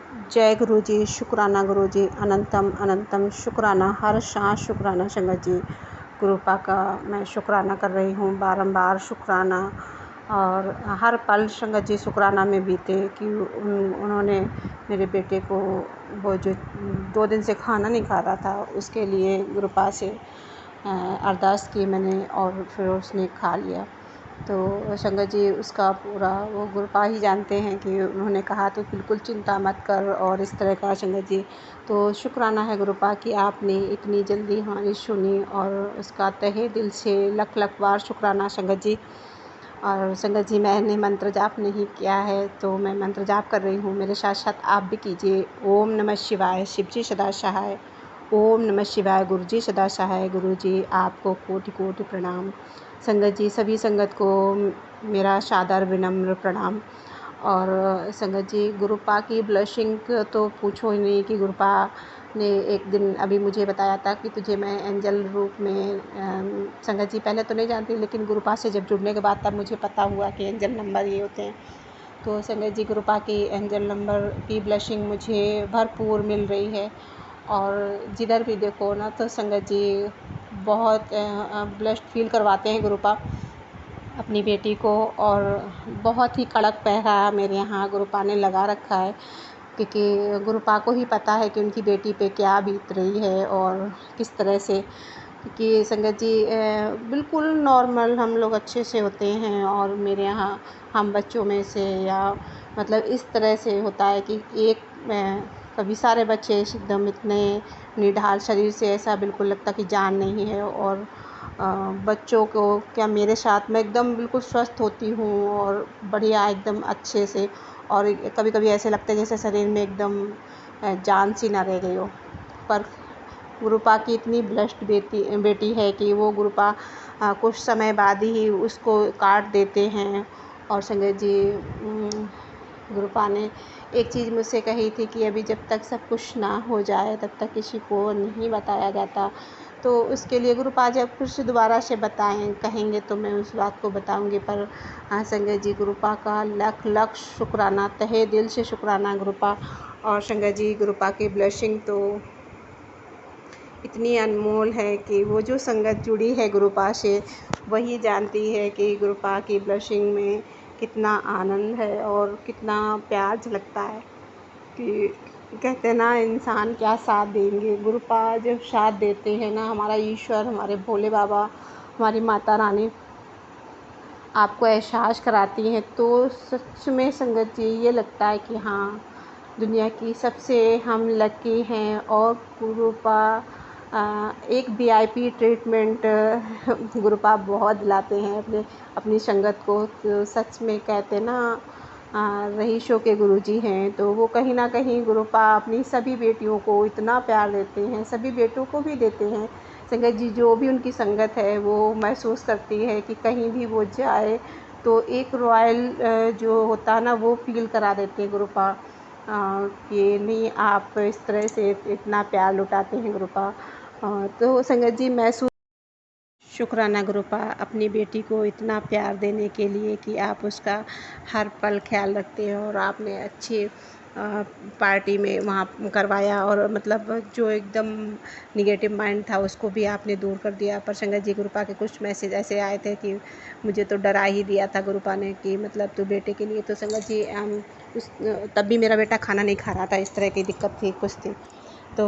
जय गुरु जी, शुक्राना गुरु जी, अनंतम अनंतम शुक्राना, हर सांस शुक्राना संगत जी। गुरु पा का मैं शुक्राना कर रही हूँ, बारंबार शुक्राना। और हर पल संगत जी शुक्राना में बीते कि उन्होंने मेरे बेटे को, वो जो 2 दिन से खाना नहीं खा रहा था, उसके लिए गुरु पा से अरदास की मैंने और फिर उसने खा लिया। तो संगत जी उसका पूरा वो गुरुपा ही जानते हैं कि उन्होंने कहा तो बिल्कुल चिंता मत कर और इस तरह का संगत जी। तो शुक्राना है गुरुपा कि आपने इतनी जल्दी हमारी सुनी, और उसका तहे दिल से लख लख बार शुक्राना संगत जी। और संगत जी मैंने मंत्र जाप नहीं किया है, तो मैं मंत्र जाप कर रही हूँ, मेरे साथ साथ आप भी कीजिए। ओम नमः शिवाय, शिव जी सदा सहाय। ओम नमः शिवाय, गुरु जी सदा सहाय। गुरु जी आपको कोटि कोटि प्रणाम। संगत जी सभी संगत को मेरा सादर विनम्र प्रणाम। और संगत जी गुरुपा की ब्लशिंग तो पूछो ही नहीं कि गुरुपा ने एक दिन अभी मुझे बताया था कि तुझे मैं एंजल रूप में, संगत जी पहले तो नहीं जानती, लेकिन गुरुपा से जब जुड़ने के बाद तब मुझे पता हुआ कि एंजल नंबर ये होते हैं। तो संगत जी गुरुपा की एंजल नंबर की ब्लशिंग मुझे भरपूर मिल रही है। और जिधर भी देखो ना तो संगत जी बहुत ब्लेस्ड फील करवाते हैं गुरुपा अपनी बेटी को। और बहुत ही कड़क पहरा मेरे यहाँ गुरुपा ने लगा रखा है, क्योंकि गुरुपा को ही पता है कि उनकी बेटी पे क्या बीत रही है और किस तरह से। क्योंकि संगत जी बिल्कुल नॉर्मल हम लोग अच्छे से होते हैं, और मेरे यहाँ हम बच्चों में से या मतलब इस तरह से होता है कि एक कभी सारे बच्चे एकदम इतने निढाल शरीर से, ऐसा बिल्कुल लगता कि जान नहीं है। और बच्चों को क्या, मेरे साथ मैं एकदम बिल्कुल स्वस्थ होती हूँ और बढ़िया एकदम अच्छे से। और कभी कभी ऐसे लगता है जैसे शरीर में एकदम जान सी ना रह गई हो। पर गुरुपा की इतनी ब्लेस्ड बेटी है कि वो गुरुपा कुछ समय बाद ही उसको काट देते हैं। और संगत जी गुरुपा ने एक चीज़ मुझसे कही थी कि अभी जब तक सब कुछ ना हो जाए तब तक किसी को नहीं बताया जाता। तो उसके लिए गुरुपा जब कुछ दोबारा से बताएं कहेंगे तो मैं उस बात को बताऊंगी। पर हाँ संगत जी गुरुपा का लख लख शुक्राना, तहे दिल से शुक्राना गुरुपा। और संगत जी गुरुपा की ब्लेसिंग तो इतनी अनमोल है कि वो जो संगत जुड़ी है गुरुपा से वही जानती है कि गुरुपा की ब्लेसिंग में कितना आनंद है और कितना प्यार झलकता है। कि कहते हैं ना, इंसान क्या साथ देंगे, गुरुपा जब साथ देते हैं ना, हमारा ईश्वर, हमारे भोले बाबा, हमारी माता रानी आपको एहसास कराती हैं, तो सच में संगत जी ये लगता है कि हाँ दुनिया की सबसे हम लकी हैं। और गुरुपा एक वीआईपी ट्रीटमेंट गुरुपा बहुत दिलाते हैं अपनी संगत को। तो सच में कहते ना रईसों के गुरुजी हैं, तो वो कहीं ना कहीं गुरुपा अपनी सभी बेटियों को इतना प्यार देते हैं, सभी बेटों को भी देते हैं। संगत जी जो भी उनकी संगत है वो महसूस करती है कि कहीं भी वो जाए तो एक रॉयल जो होता है ना वो फील करा देते हैं गुरुपा। कि नहीं आप इस तरह से इतना प्यार लुटाते हैं गुरुपा। तो संगत जी महसूस शुक्राना गुरुपा अपनी बेटी को इतना प्यार देने के लिए कि आप उसका हर पल ख्याल रखते हैं। और आपने अच्छी पार्टी में वहाँ करवाया, और मतलब जो एकदम निगेटिव माइंड था उसको भी आपने दूर कर दिया। पर संगत जी गुरुपा के कुछ मैसेज ऐसे आए थे कि मुझे तो डरा ही दिया था गुरुपा ने कि मतलब तो बेटे के लिए। तो संगत जी तब भी मेरा बेटा खाना नहीं खा रहा था, इस तरह की दिक्कत थी, कुछ थी। तो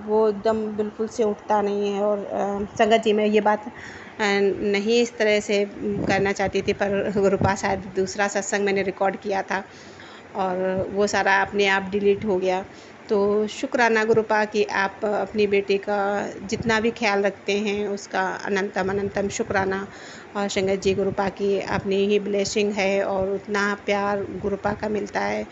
वो एकदम बिल्कुल से उठता नहीं है। और संगत जी मैं ये बात नहीं इस तरह से करना चाहती थी, पर गुरुपा शायद दूसरा सत्संग मैंने रिकॉर्ड किया था और वो सारा अपने आप डिलीट हो गया। तो शुक्राना गुरुपा कि आप अपनी बेटी का जितना भी ख्याल रखते हैं उसका अनंतम अनंतम शुक्राना। और संगत जी गुरुपा की अपनी ही ब्लेसिंग है और उतना प्यार गुरुपा का मिलता है,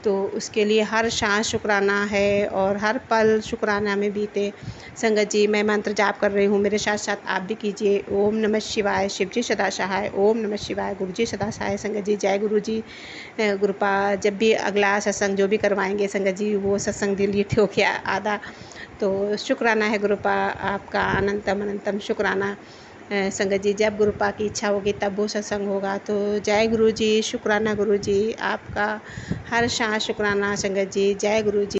तो उसके लिए हर सांस शुक्राना है और हर पल शुक्राना में बीते। संगत जी मैं मंत्र जाप कर रही हूँ, मेरे साथ साथ आप भी कीजिए। ओम नमः शिवाय, शिव जी सदा सहाय। ओम नमः शिवाय, गुरु जी सदा सहाय। संगत जी जय गुरु जी। गुरुपा जब भी अगला सत्संग जो भी करवाएंगे संगत जी वो सत्संग डिलीट हो गया आधा। तो शुक्राना है गुरुपा आपका, अनंतम अनंतम शुक्राना। संगत जी जब गुरु पाक की इच्छा होगी तब वो सत्संग होगा। तो जय गुरु जी, शुक्राना गुरु जी, आपका हर शाह शुक्राना संगत जी, जय गुरु जी।